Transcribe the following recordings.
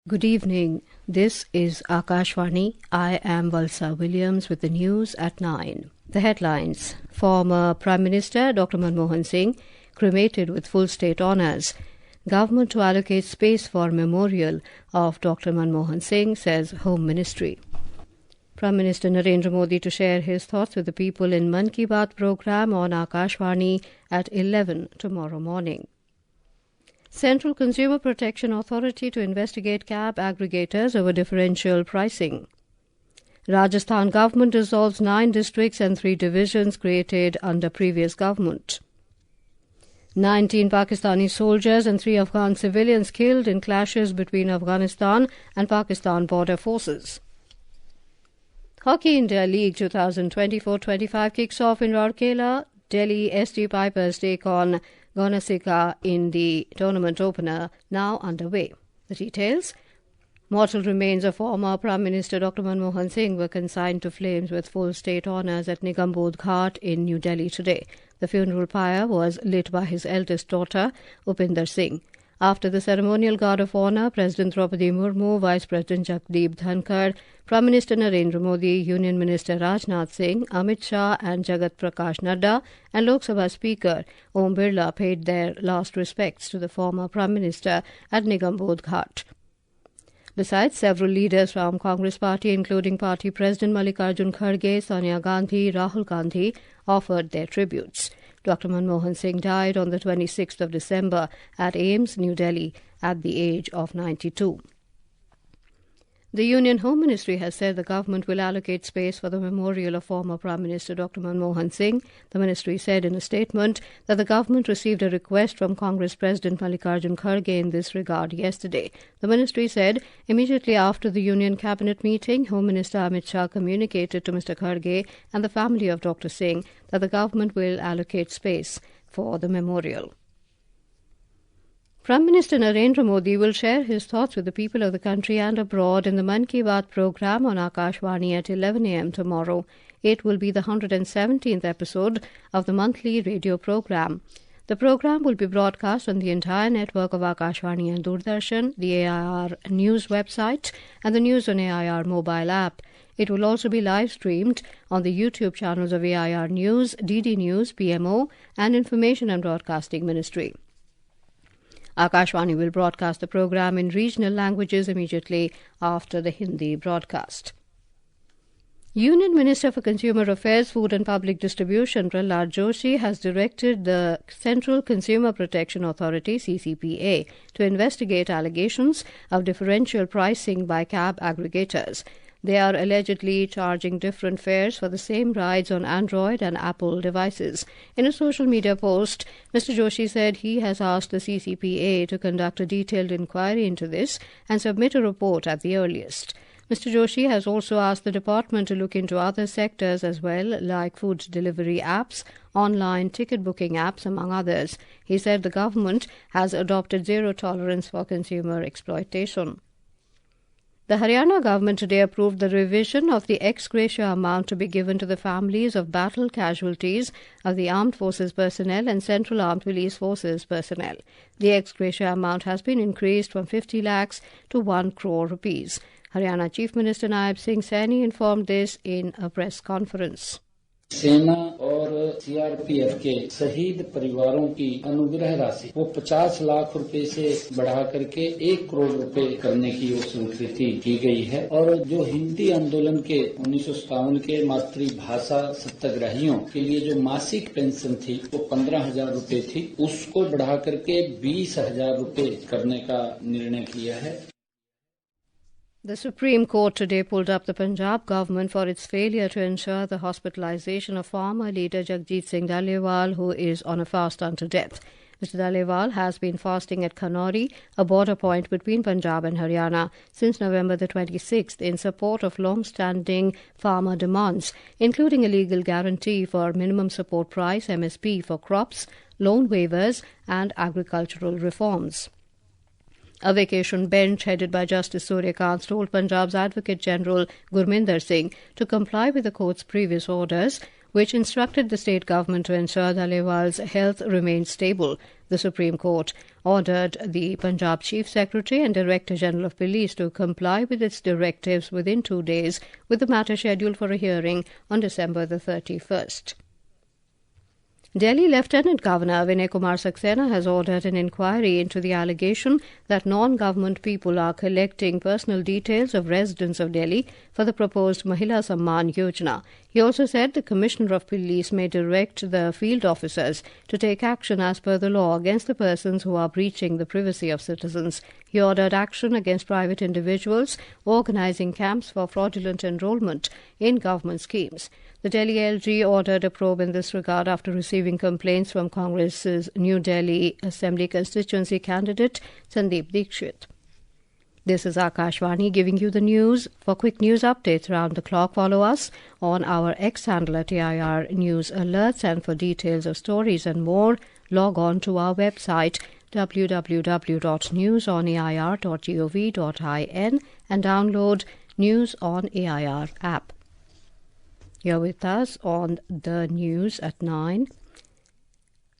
Good evening. This is Akashvani. I am Valsa Williams with the news at 9. The headlines. Former Prime Minister Dr Manmohan Singh cremated with full state honours. Government to allocate space for memorial of Dr Manmohan Singh, says Home Ministry. Prime Minister Narendra Modi to share his thoughts with the people in Mann Ki Baat programme on Akashvani at 11 tomorrow morning. Central Consumer Protection Authority to investigate cab aggregators over differential pricing. Rajasthan government dissolves 9 districts and 3 divisions created under previous government. 19 Pakistani soldiers and 3 Afghan civilians killed in clashes between Afghanistan and Pakistan border forces. Hockey India League 2024-25 kicks off in Rourkela. Delhi ST Pipers take on Gonasika in the tournament opener, now underway. The details. Mortal remains of former Prime Minister Dr Manmohan Singh were consigned to flames with full state honours at Nigambodh Ghat in New Delhi today. The funeral pyre was lit by his eldest daughter, Upinder Singh. After the ceremonial guard of honour, President Draupadi Murmu, Vice President Jagdeep Dhankar, Prime Minister Narendra Modi, Union Minister Rajnath Singh, Amit Shah and Jagat Prakash Nadda and Lok Sabha Speaker Om Birla paid their last respects to the former Prime Minister at Nigambodh Ghat. Besides, several leaders from Congress Party, including Party President Mallikarjun Kharge, Sonia Gandhi, Rahul Gandhi, offered their tributes. Dr Manmohan Singh died on the 26th of December at AIIMS, New Delhi, at the age of 92. The Union Home Ministry has said the government will allocate space for the memorial of former Prime Minister Dr Manmohan Singh. The ministry said in a statement that the government received a request from Congress President Mallikarjun Kharge in this regard yesterday. The ministry said immediately after the Union Cabinet meeting, Home Minister Amit Shah communicated to Mr Kharge and the family of Dr Singh that the government will allocate space for the memorial. Prime Minister Narendra Modi will share his thoughts with the people of the country and abroad in the Mann Ki Baat programme on Akashvani at 11 a.m. tomorrow. It will be the 117th episode of the monthly radio programme. The programme will be broadcast on the entire network of Akashvani and Doordarshan, the AIR News website and the News on AIR mobile app. It will also be live-streamed on the YouTube channels of AIR News, DD News, PMO and Information and Broadcasting Ministry. Akashvani will broadcast the programme in regional languages immediately after the Hindi broadcast. Union Minister for Consumer Affairs, Food and Public Distribution, Prahlad Joshi, has directed the Central Consumer Protection Authority, CCPA, to investigate allegations of differential pricing by cab aggregators. They are allegedly charging different fares for the same rides on Android and Apple devices. In a social media post, Mr. Joshi said he has asked the CCPA to conduct a detailed inquiry into this and submit a report at the earliest. Mr. Joshi has also asked the department to look into other sectors as well, like food delivery apps, online ticket booking apps, among others. He said the government has adopted zero tolerance for consumer exploitation. The Haryana government today approved the revision of the ex gratia amount to be given to the families of battle casualties of the Armed Forces personnel and Central Armed Police Forces personnel. The ex gratia amount has been increased from 50 lakhs to 1 crore rupees. Haryana Chief Minister Naib Singh Saini informed this in a press conference. सेना और CRPF के शहीद परिवारों की अनुग्रह राशि वो 50 लाख रुपए से बढ़ा करके 1 करोड़ रुपए करने की वो स्वीकृति की गई है और जो हिंदी आंदोलन के 1957 के मातृभाषा सत्याग्रहियों के लिए जो मासिक पेंशन थी वो 15,000 रुपए थी, उसको बढ़ा करके 20,000 रुपए करने का निर्णय किया है. The Supreme Court today pulled up the Punjab government for its failure to ensure the hospitalization of former leader Jagjit Singh Dhaliwal, who is on a fast unto death. Mr. Dhaliwal has been fasting at Kanori, a border point between Punjab and Haryana, since November the 26th in support of long-standing farmer demands, including a legal guarantee for minimum support price (MSP) for crops, loan waivers and agricultural reforms. A vacation bench headed by Justice Suryakant told Punjab's Advocate General Gurminder Singh to comply with the court's previous orders which instructed the state government to ensure Dhaliwal's health remained stable. The Supreme Court ordered the Punjab Chief Secretary and Director General of Police to comply with its directives within 2 days, with the matter scheduled for a hearing on December the 31st. Delhi Lieutenant Governor Vinay Kumar Saxena has ordered an inquiry into the allegation that non-government people are collecting personal details of residents of Delhi for the proposed Mahila Samman Yojana. He also said the Commissioner of Police may direct the field officers to take action as per the law against the persons who are breaching the privacy of citizens. He ordered action against private individuals organising camps for fraudulent enrolment in government schemes. The Delhi LG ordered a probe in this regard after receiving complaints from Congress's New Delhi Assembly constituency candidate Sandeep Dikshit. This is Akashvani giving you the news. For quick news updates around the clock, follow us on our X handle at AIR News Alerts, and for details of stories and more, log on to our website www.newsonair.gov.in and download News on AIR app. You're with us on the news at 9.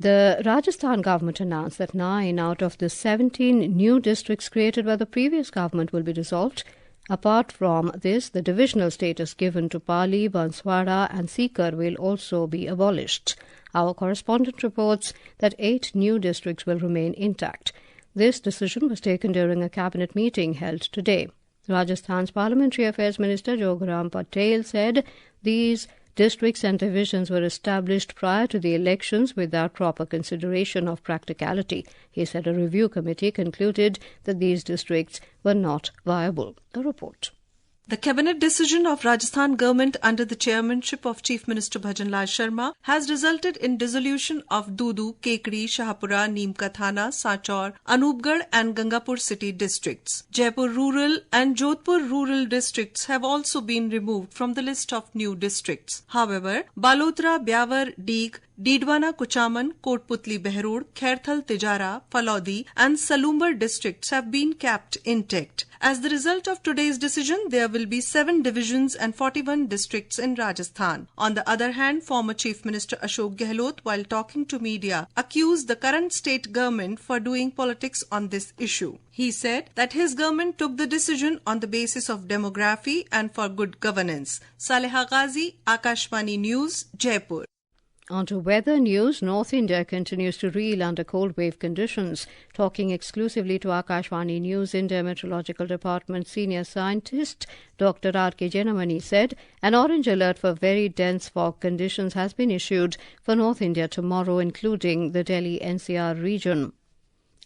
The Rajasthan government announced that 9 out of the 17 new districts created by the previous government will be dissolved. Apart from this, the divisional status given to Pali, Banswara and Sikar will also be abolished. Our correspondent reports that 8 new districts will remain intact. This decision was taken during a cabinet meeting held today. Rajasthan's Parliamentary Affairs Minister Jogaram Patel said these districts and divisions were established prior to the elections without proper consideration of practicality. He said a review committee concluded that these districts were not viable. A report. The cabinet decision of Rajasthan government under the chairmanship of Chief Minister Bhajanlal Sharma has resulted in dissolution of Dudu, Kekri, Shahpura, Neemka Thana, Sanchaur, Anupgarh and Gangapur city districts. Jaipur rural and Jodhpur rural districts have also been removed from the list of new districts. However, Balotra, Byawar, Deeg, Didwana, Kuchaman, Kotputli, Behrod, Khairthal, Tijara, Falodi and Salumbar districts have been kept intact. As the result of today's decision, there will be 7 divisions and 41 districts in Rajasthan. On the other hand, former Chief Minister Ashok Gehlot, while talking to media, accused the current state government for doing politics on this issue. He said that his government took the decision on the basis of demography and for good governance. Saleha Ghazi, Akashvani News, Jaipur. On to weather news. North India continues to reel under cold wave conditions. Talking exclusively to Akashvani News, India Meteorological Department senior scientist Dr R.K. Jenamani said an orange alert for very dense fog conditions has been issued for North India tomorrow, including the Delhi NCR region.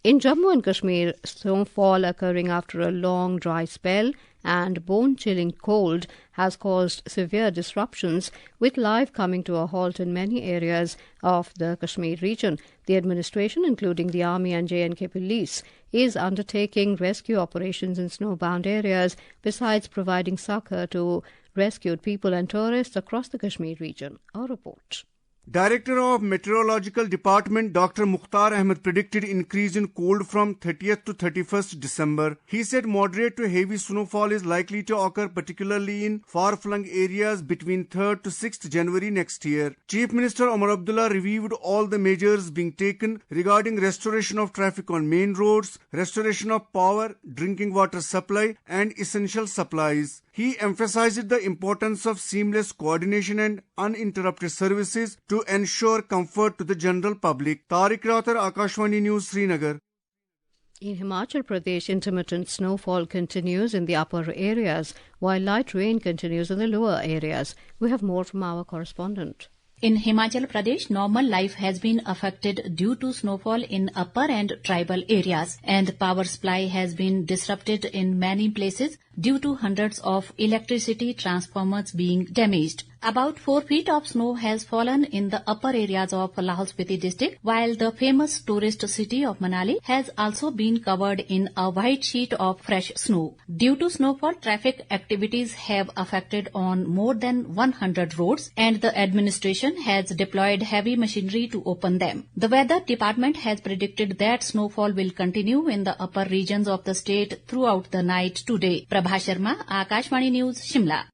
In Jammu and Kashmir, snowfall occurring after a long dry spell and bone-chilling cold has caused severe disruptions, with life coming to a halt in many areas of the Kashmir region. The administration, including the Army and J&K Police, is undertaking rescue operations in snowbound areas, besides providing succour to rescued people and tourists across the Kashmir region. A report. Director of Meteorological Department Dr Mukhtar Ahmed predicted increase in cold from 30th to 31st December. He said moderate to heavy snowfall is likely to occur particularly in far-flung areas between 3rd to 6th January next year. Chief Minister Omar Abdullah reviewed all the measures being taken regarding restoration of traffic on main roads, restoration of power, drinking water supply and essential supplies. He emphasized the importance of seamless coordination and uninterrupted services to ensure comfort to the general public. Tariq Rathar, Akashvani News, Srinagar. In Himachal Pradesh, intermittent snowfall continues in the upper areas, while light rain continues in the lower areas. We have more from our correspondent. In Himachal Pradesh, normal life has been affected due to snowfall in upper and tribal areas, and power supply has been disrupted in many places due to hundreds of electricity transformers being damaged. About 4 feet of snow has fallen in the upper areas of Lahaul Spiti district, while the famous tourist city of Manali has also been covered in a white sheet of fresh snow. Due to snowfall, traffic activities have affected on more than 100 roads, and the administration has deployed heavy machinery to open them. The weather department has predicted that snowfall will continue in the upper regions of the state throughout the night today. Prabha Sharma, Akashvani News, Shimla.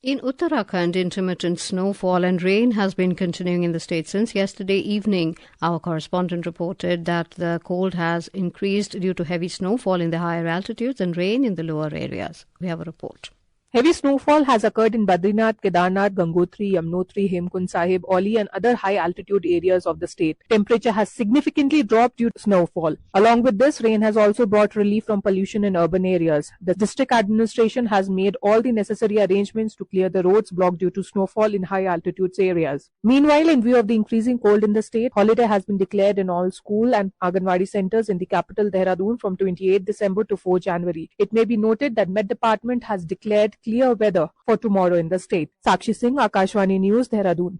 In Uttarakhand, intermittent snowfall and rain has been continuing in the state since yesterday evening. Our correspondent reported that the cold has increased due to heavy snowfall in the higher altitudes and rain in the lower areas. We have a report. Heavy snowfall has occurred in Badrinath, Kedarnath, Gangotri, Yamunotri, Hemkund Sahib, Oli and other high-altitude areas of the state. Temperature has significantly dropped due to snowfall. Along with this, rain has also brought relief from pollution in urban areas. The district administration has made all the necessary arrangements to clear the roads blocked due to snowfall in high-altitude areas. Meanwhile, in view of the increasing cold in the state, holiday has been declared in all school and Anganwadi centers in the capital Dehradun from 28 December to 4 January. It may be noted that Met Department has declared clear weather for tomorrow in the state. Sakshi Singh, Akashvani News, Dehradun.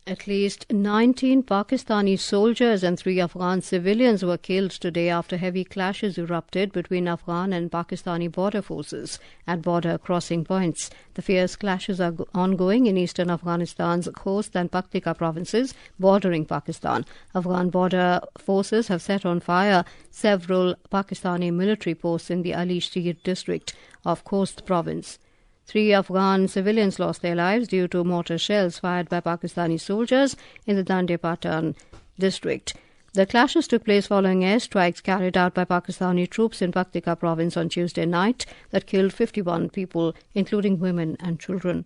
At least 19 Pakistani soldiers and 3 Afghan civilians were killed today after heavy clashes erupted between Afghan and Pakistani border forces at border crossing points. The fierce clashes are ongoing in eastern Afghanistan's Khost and Paktika provinces bordering Pakistan. Afghan border forces have set on fire several Pakistani military posts in the Aliev district of Khost province. 3 Afghan civilians lost their lives due to mortar shells fired by Pakistani soldiers in the Dande-Patan district. The clashes took place following airstrikes carried out by Pakistani troops in Paktika province on Tuesday night that killed 51 people, including women and children.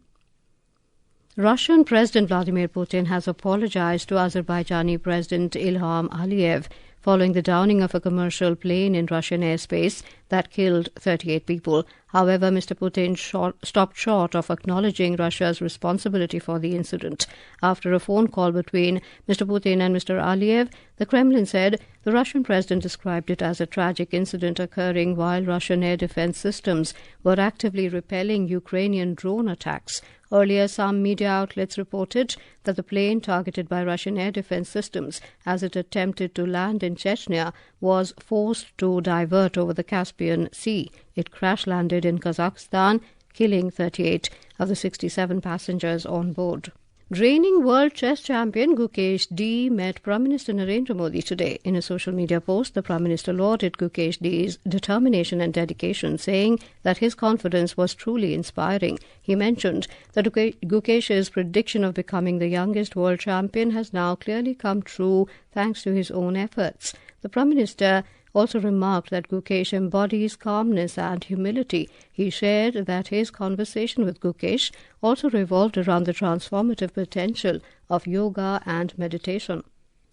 Russian President Vladimir Putin has apologized to Azerbaijani President Ilham Aliev following the downing of a commercial plane in Russian airspace that killed 38 people. However, Mr. Putin stopped short of acknowledging Russia's responsibility for the incident. After a phone call between Mr. Putin and Mr. Aliev, the Kremlin said the Russian president described it as a tragic incident occurring while Russian air defense systems were actively repelling Ukrainian drone attacks. Earlier, some media outlets reported that the plane targeted by Russian air defense systems as it attempted to land in Chechnya was forced to divert over the Caspian Sea. It crash-landed in Kazakhstan, killing 38 of the 67 passengers on board. Reigning world chess champion Gukesh D met Prime Minister Narendra Modi today. In a social media post, the Prime Minister lauded Gukesh D's determination and dedication, saying that his confidence was truly inspiring. He mentioned that Gukesh's prediction of becoming the youngest world champion has now clearly come true thanks to his own efforts. The Prime Minister also remarked that Gukesh embodies calmness and humility. He shared that his conversation with Gukesh also revolved around the transformative potential of yoga and meditation.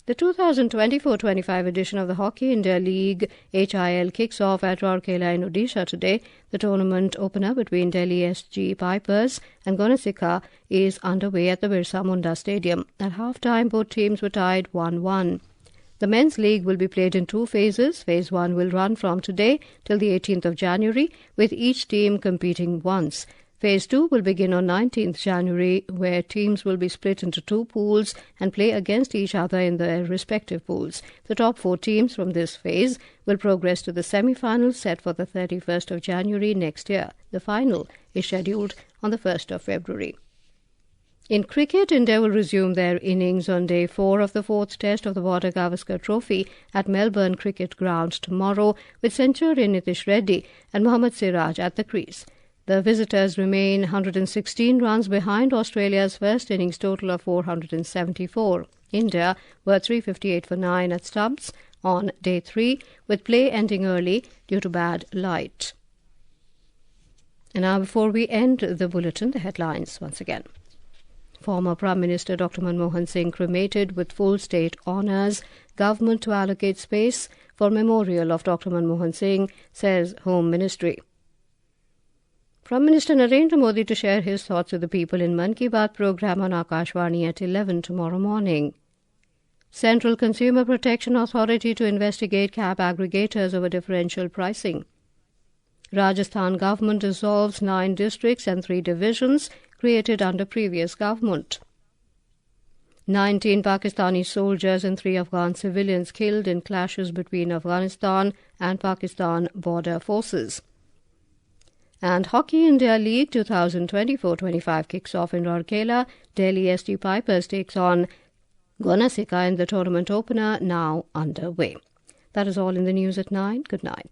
The 2024-25 edition of the Hockey India League HIL kicks off at Rourkela in Odisha today. The tournament opener between Delhi SG Pipers and Gonasika is underway at the Birsa Munda Stadium. At half-time, both teams were tied 1-1. The men's league will be played in 2 phases. Phase 1 will run from today till the 18th of January, with each team competing once. Phase 2 will begin on 19th January, where teams will be split into 2 pools and play against each other in their respective pools. The top 4 teams from this phase will progress to the semi-finals set for the 31st of January next year. The final is scheduled on the 1st of February. In cricket, India will resume their innings on day 4 of the 4th Test of the Border Gavaskar Trophy at Melbourne Cricket Ground tomorrow, with centurion Nitish Reddy and Mohammad Siraj at the crease. The visitors remain 116 runs behind Australia's first innings total of 474. India were 358 for 9 at Stubbs on day 3, with play ending early due to bad light. And now, before we end the bulletin, the headlines once again. Former Prime Minister Dr Manmohan Singh cremated with full state honours. Government to allocate space for memorial of Dr Manmohan Singh, says Home Ministry. Prime Minister Narendra Modi to share his thoughts with the people in Mann Ki Baat programme on Akashvani at 11 tomorrow morning. Central Consumer Protection Authority to investigate cab aggregators over differential pricing. Rajasthan government dissolves 9 districts and 3 divisions created under previous government. 19 Pakistani soldiers and 3 Afghan civilians killed in clashes between Afghanistan and Pakistan border forces. And Hockey India League 2024-25 kicks off in Rourkela. Delhi SG Pipers takes on Gonasika in the tournament opener, now underway. That is all in the news at 9. Good night.